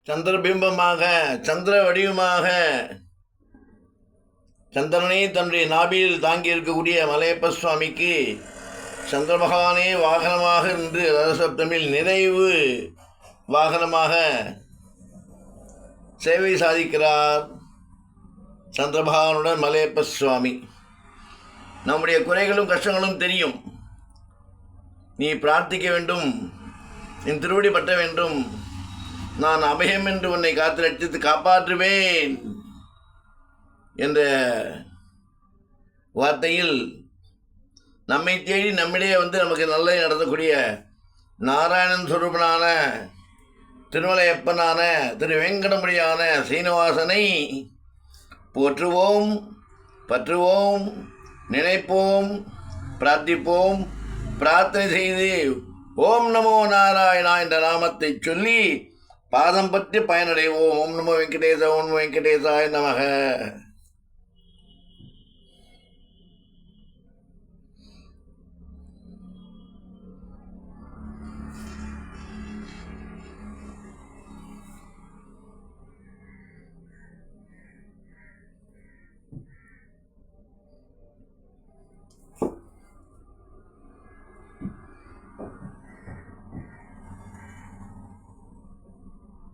சந்திரபிம்பமாக சந்திர வடிவமாக சந்திரனை தன்னுடைய நாபியில் தாங்கி இருக்கக்கூடிய மலையப்ப சுவாமிக்கு சந்திர பகவானே வாகனமாக இன்று ரதசப்தமில் நிறைவு வாகனமாக சேவை சாதிக்கிறார் சந்திரபகவானுடன் மலையப்ப சுவாமி. நம்முடைய குறைகளும் கஷ்டங்களும் தெரியும். நீ பிரார்த்திக்க வேண்டும், என் திருவடி பற்ற வேண்டும், நான் அபயம் என்று உன்னை காத்து ரட்சித்து காப்பாற்றுவேன் என்ற வார்த்தையில் நம்மை தேடி நம்மிடையே நமக்கு நல்லதை நடத்தக்கூடிய நாராயணன் சுரூபனான திருமலையப்பனான திரு வெங்கடமுடியான சீனிவாசனை போற்றுவோம், பற்றுவோம், நினைப்போம், பிரார்த்திப்போம். பிரார்த்தனை செய்து ஓம் நமோ நாராயணா என்ற நாமத்தை சொல்லி பாதம் பற்றி பயனடைவோம். ஓம் நமோ வெங்கடேச, ஓம் வெங்கடேசாய நமக.